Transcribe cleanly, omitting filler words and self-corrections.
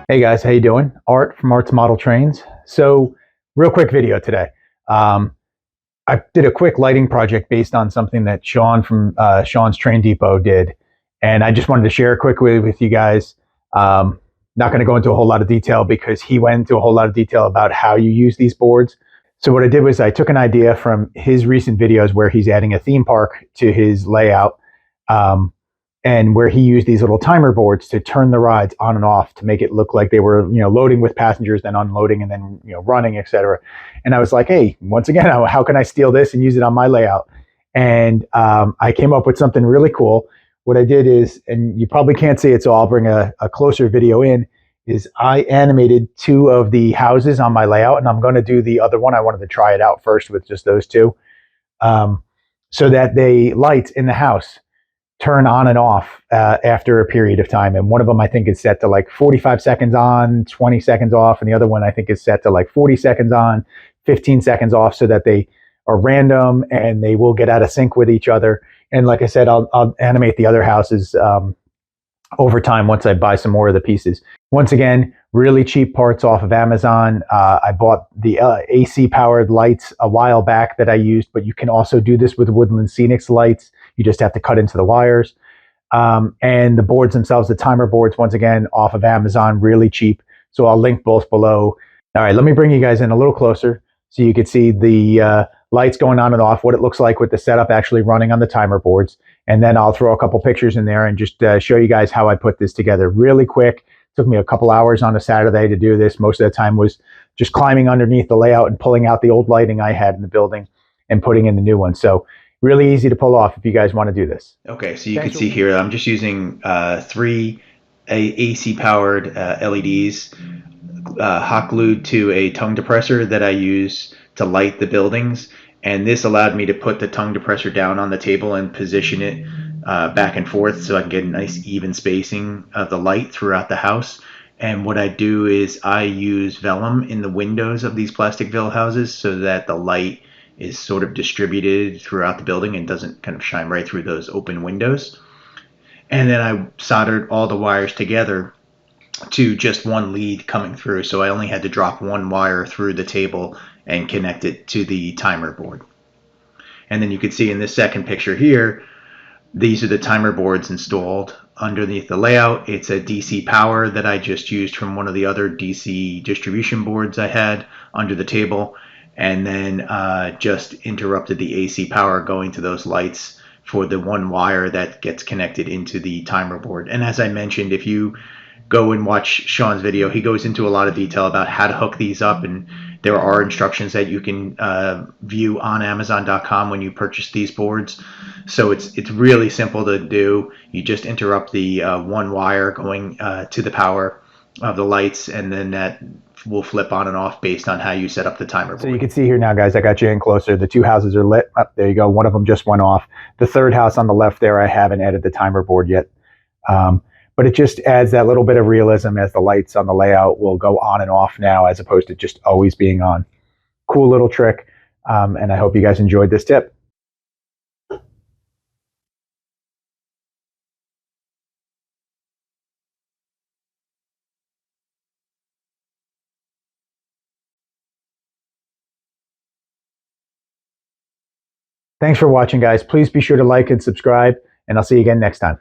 Hey guys, how you doing? Art from Art's Model Trains. So, real quick video today. Um, I did a quick lighting project based on something that Sean from Sean's Train Depot did, and I just wanted to share quickly with you guys. Not going to go into a whole lot of detail because he went into a whole lot of detail about how you use these boards. So what I did was I took an idea from his recent videos where he's adding a theme park to his layout. Um, and where he used these little timer boards to turn the rides on and off to make it look like they were, loading with passengers, then unloading, and then running, etc. And I was like, hey, once again, how can I steal this and use it on my layout? And I came up with something really cool. What I did is, and you probably can't see it, so I'll bring a closer video in. Is I animated two of the houses on my layout, and I'm going to do the other one. I wanted to try it out first with just those two, um, so that they lights in the house turn on and off after a period of time. And one of them I think is set to like 45 seconds on, 20 seconds off. And the other one I think is set to like 40 seconds on, 15 seconds off, so that they are random and they will get out of sync with each other. And like I said, I'll animate the other houses over time once I buy some more of the pieces. Once again, really cheap parts off of Amazon. I bought the AC powered lights a while back that I used, but you can also do this with Woodland Scenics lights. You just have to cut into the wires. And the boards themselves, the timer boards, once again, off of Amazon, really cheap. So I'll link both below. All right, let me bring you guys in a little closer so you can see the lights going on and off, what it looks like with the setup actually running on the timer boards. And then I'll throw a couple pictures in there and just show you guys how I put this together really quick. It took me a couple hours on a Saturday to do this. Most of the time was just climbing underneath the layout and pulling out the old lighting I had in the building and putting in the new one. So really easy to pull off if you guys want to do this. Okay, so you can see here I'm just using three AC powered LEDs hot glued to a tongue depressor that I use to light the buildings. And this allowed me to put the tongue depressor down on the table and position it back and forth so I can get a nice even spacing of the light throughout the house. And what I do is I use vellum in the windows of these Plasticville houses so that the light is sort of distributed throughout the building and doesn't kind of shine right through those open windows. And then I soldered all the wires together to just one lead coming through. So I only had to drop one wire through the table and connect it to the timer board. And then you can see in this second picture here, these are the timer boards installed underneath the layout. It's a DC power that I just used from one of the other DC distribution boards I had under the table, and then just interrupted the AC power going to those lights for the one wire that gets connected into the timer board. And as I mentioned, if you go and watch Sean's video, he goes into a lot of detail about how to hook these up, and there are instructions that you can view on Amazon.com when you purchase these boards. So it's really simple to do. You just interrupt the one wire going to the power of the lights, and then that will flip on and off based on how you set up the timer board. So you can see here now, guys, I got you in closer. The two houses are lit. Oh, there you go. One of them just went off. The third house on the left there, I haven't added the timer board yet. But it just adds that little bit of realism as the lights on the layout will go on and off now as opposed to just always being on. Cool little trick. And I hope you guys enjoyed this tip. Thanks for watching, guys. Please be sure to like and subscribe, and I'll see you again next time.